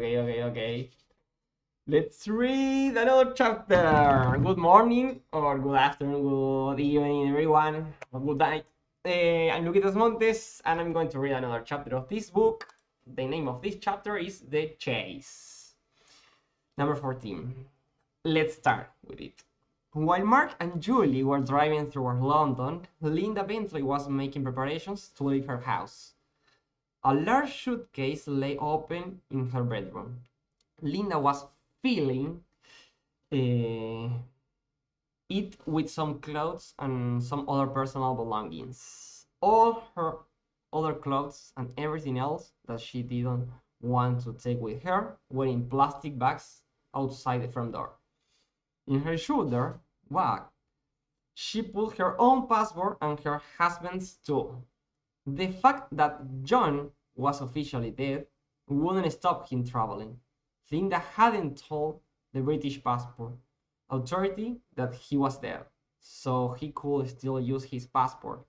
Okay. Let's read another chapter. Good morning, or good afternoon, good evening, everyone, or good night. I'm Luquitas Montes, and I'm going to read another chapter of this book. The name of this chapter is The Chase. Number 14. Let's start with it. While Mark and Julie were driving through London, Linda Bentley was making preparations to leave her house. A large suitcase lay open in her bedroom. Linda was filling it with some clothes and some other personal belongings. All her other clothes and everything else that she didn't want to take with her were in plastic bags outside the front door. In her shoulder bag, she put her own passport and her husband's too. The fact that John was officially dead wouldn't stop him traveling. Linda hadn't told the British passport authority that he was dead, so he could still use his passport.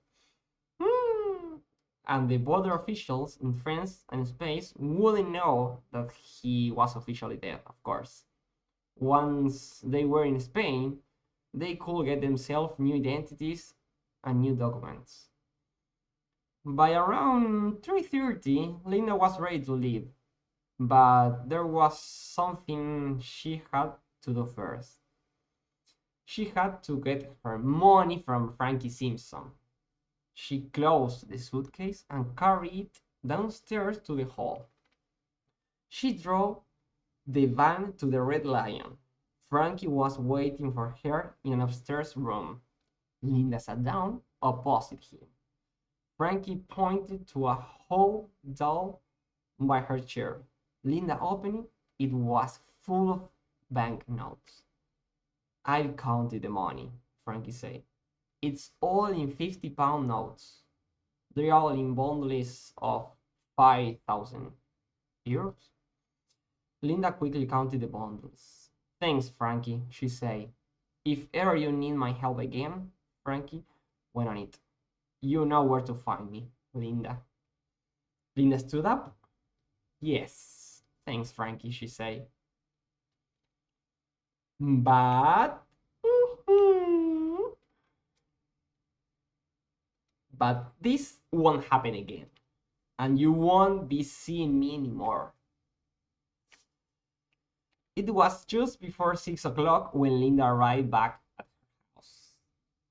And the border officials in France and Spain wouldn't know that he was officially dead, of course. Once they were in Spain, they could get themselves new identities and new documents. By around 3:30, Linda was ready to leave, but there was something she had to do first. She had to get her money from Frankie Simpson. She closed the suitcase and carried it downstairs to the hall. She drove the van to the Red Lion. Frankie was waiting for her in an upstairs room. Linda sat down opposite him. Frankie pointed to a whole doll by her chair. Linda opened it. It was full of banknotes. I've counted the money, Frankie said. It's all in 50-pound notes. They're all in bundles of 5,000 euros. Linda quickly counted the bundles. Thanks, Frankie, she said. If ever you need my help again, Frankie went on it. You know where to find me, Linda. Linda stood up. Yes, thanks, Frankie, she said. But but this won't happen again, and you won't be seeing me anymore. It was just before 6 o'clock when Linda arrived back at her house.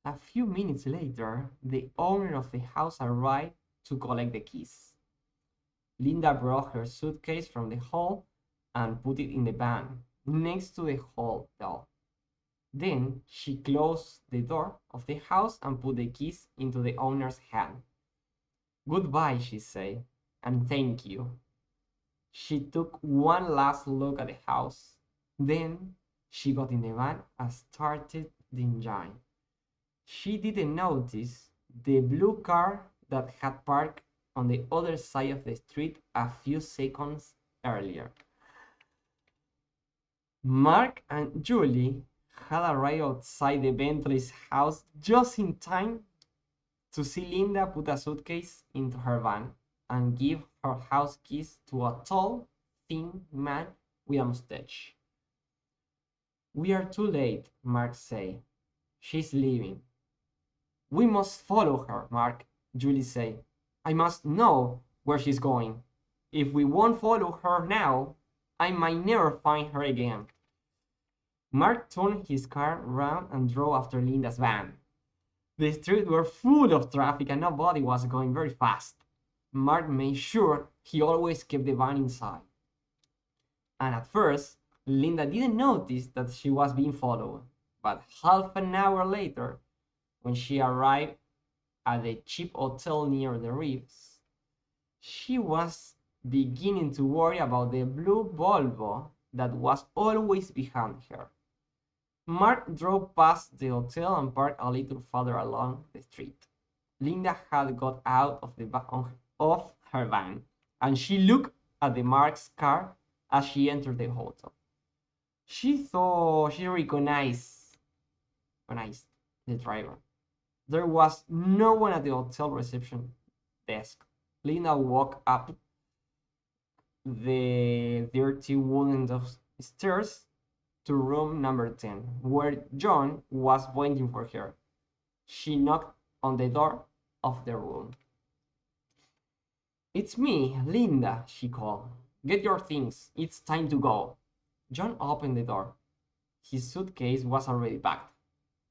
A few minutes later, the owner of the house arrived to collect the keys. Linda brought her suitcase from the hall and put it in the van next to the hall door. Then she closed the door of the house and put the keys into the owner's hand. Goodbye, she said, and thank you. She took one last look at the house. Then she got in the van and started the engine. She didn't notice the blue car that had parked on the other side of the street a few seconds earlier. Mark and Julie had arrived outside the Bentley's house just in time to see Linda put a suitcase into her van and give her house keys to a tall, thin man with a mustache. We are too late, Mark said. She's leaving. We must follow her, Mark, Julie said. I must know where she's going. If we won't follow her now, I might never find her again. Mark turned his car around and drove after Linda's van. The streets were full of traffic and nobody was going very fast. Mark made sure he always kept the van inside. And at first, Linda didn't notice that she was being followed. But half an hour later, when she arrived at the cheap hotel near the Reefs, she was beginning to worry about the blue Volvo that was always behind her. Mark drove past the hotel and parked a little further along the street. Linda had got out of her van, and she looked at the Mark's car as she entered the hotel. She thought she recognized the driver. There was no one at the hotel reception desk. Linda walked up the dirty wooden stairs to room number 10, where John was waiting for her. She knocked on the door of the room. "It's me, Linda," she called. "Get your things. It's time to go." John opened the door. His suitcase was already packed.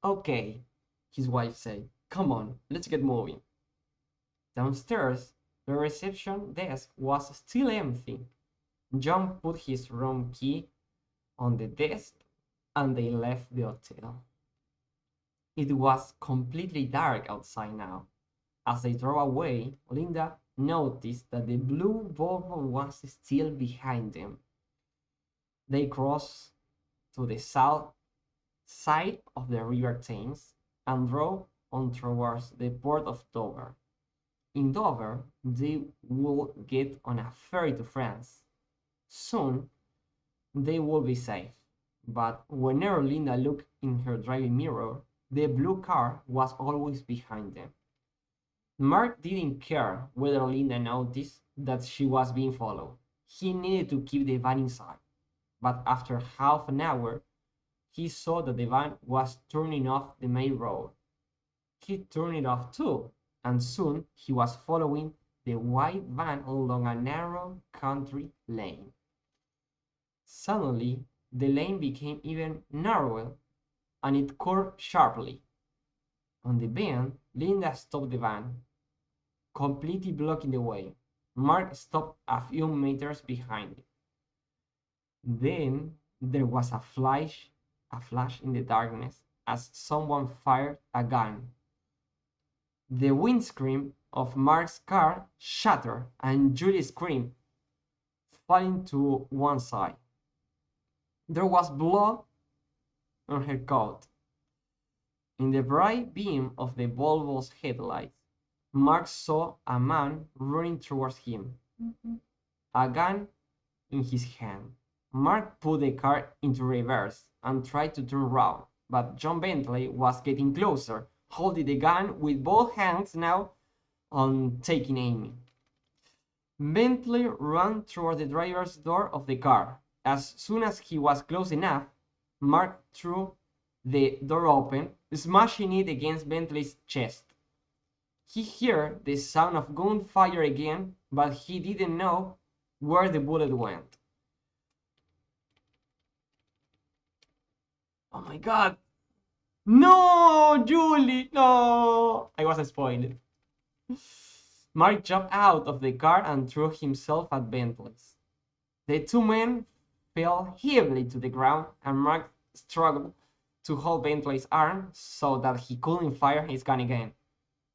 "Okay," his wife said. "Come on, let's get moving." Downstairs, the reception desk was still empty. John put his room key on the desk and they left the hotel. It was completely dark outside now. As they drove away, Linda noticed that the blue Volvo was still behind them. They crossed to the south side of the River Thames and drove on towards the port of Dover. In Dover, they would get on a ferry to France. Soon, they would be safe. But whenever Linda looked in her driving mirror, the blue car was always behind them. Mark didn't care whether Linda noticed that she was being followed. He needed to keep the van inside. But after half an hour, he saw that the van was turning off the main road. He turned it off too, and soon he was following the white van along a narrow country lane. Suddenly, the lane became even narrower, and it curved sharply. On the bend, Linda stopped the van, completely blocking the way. Mark stopped a few meters behind it. Then there was a flash in the darkness as someone fired a gun. The windscreen of Mark's car shattered and Julie screamed, falling to one side. There was blood on her coat. In the bright beam of the Volvo's headlights, Mark saw a man running towards him, a gun in his hand. Mark put the car into reverse and tried to turn around, but John Bentley was getting closer, holding the gun with both hands now on taking aim. Bentley ran toward the driver's door of the car. As soon as he was close enough, Mark threw the door open, smashing it against Bentley's chest. He heard the sound of gunfire again, but he didn't know where the bullet went. Oh my god! No, Julie, no! I was spoiled. Mark jumped out of the car and threw himself at Bentley's. The two men fell heavily to the ground, and Mark struggled to hold Bentley's arm so that he couldn't fire his gun again.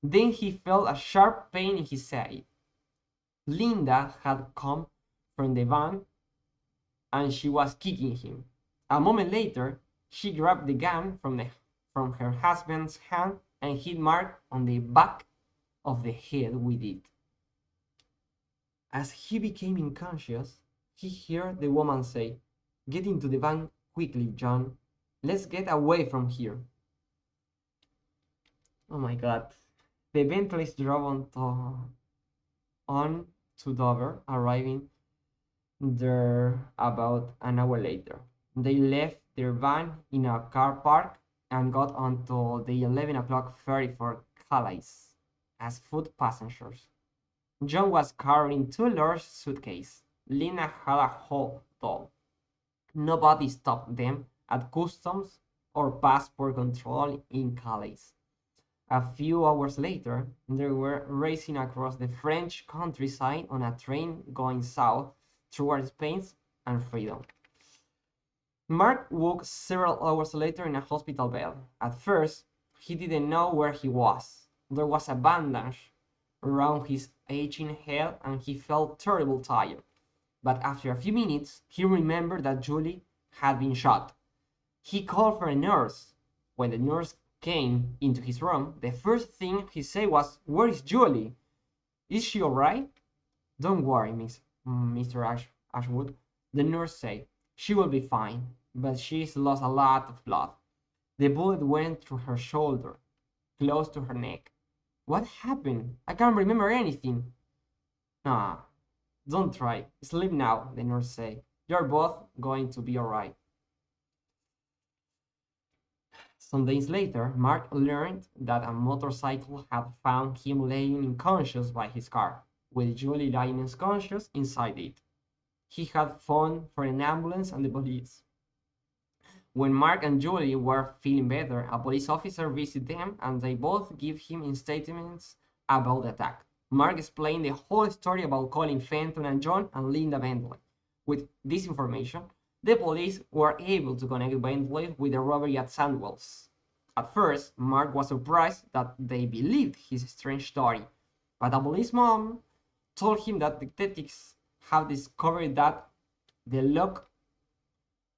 Then he felt a sharp pain in his side. Linda had come from the van and she was kicking him. A moment later, she grabbed the gun from her husband's hand and hit Mark on the back of the head with it. As he became unconscious, he heard the woman say, "Get into the van quickly, John. Let's get away from here." Oh my god. The Bentleys drove on to Dover, arriving there about an hour later. They left their van in a car park and got onto the 11 o'clock ferry for Calais as foot passengers. John was carrying two large suitcases. Lina had a whole doll. Nobody stopped them at customs or passport control in Calais. A few hours later, they were racing across the French countryside on a train going south towards Spain and freedom. Mark woke several hours later in a hospital bed. At first, he didn't know where he was. There was a bandage around his aching head and he felt terribly tired. But after a few minutes, he remembered that Julie had been shot. He called for a nurse. When the nurse came into his room, the first thing he said was, "Where is Julie? Is she alright?" "Don't worry, Mr. Ashwood," the nurse said. "She will be fine, but she's lost a lot of blood. The bullet went through her shoulder, close to her neck." "What happened? I can't remember anything." "Ah, Don't try. Sleep now, the nurse said. You're both going to be alright. Some days later, Mark learned that a motorcycle had found him laying unconscious by his car, with Julie lying unconscious inside it. He had phoned for an ambulance and the police. When Mark and Julie were feeling better, a police officer visited them and they both gave him statements about the attack. Mark explained the whole story about calling Fenton and John and Linda Bentley. With this information, the police were able to connect Bentley with the robbery at Sandwell's. At first, Mark was surprised that they believed his strange story, but a police mom told him that detectives have discovered that the lock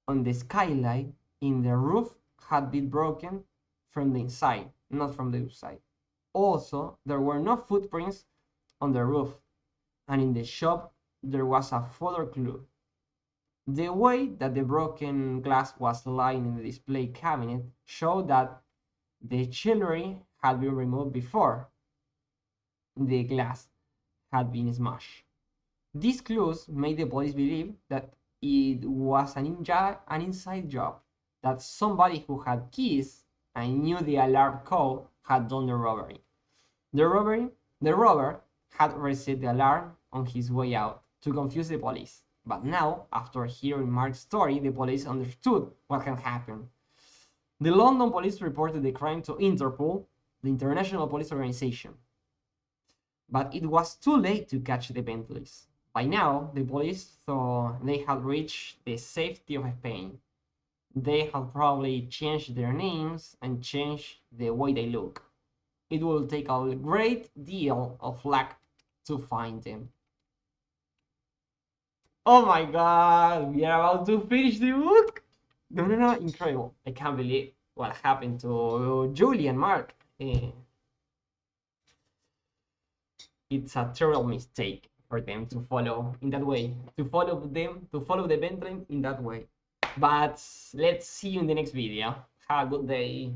on the skylight in the roof had been broken from the inside, not from the outside. Also, there were no footprints on the roof, and in the shop there was a further clue. The way that the broken glass was lying in the display cabinet showed that the jewelry had been removed before the glass had been smashed. These clues made the police believe that it was an inside job, that somebody who had keys and knew the alarm code had done the robbery. The robber had reset the alarm on his way out to confuse the police. But now, after hearing Mark's story, the police understood what had happened. The London police reported the crime to Interpol, the international police organization. But it was too late to catch the Bentleys. By now, the police thought they had reached the safety of Spain. They had probably changed their names and changed the way they look. It will take a great deal of luck to find them. Oh my god, we are about to finish the book! No, incredible. I can't believe what happened to Julie and Mark. It's a terrible mistake for them to follow in that way, to follow the Bentley in that way. But let's see you in the next video. Have a good day.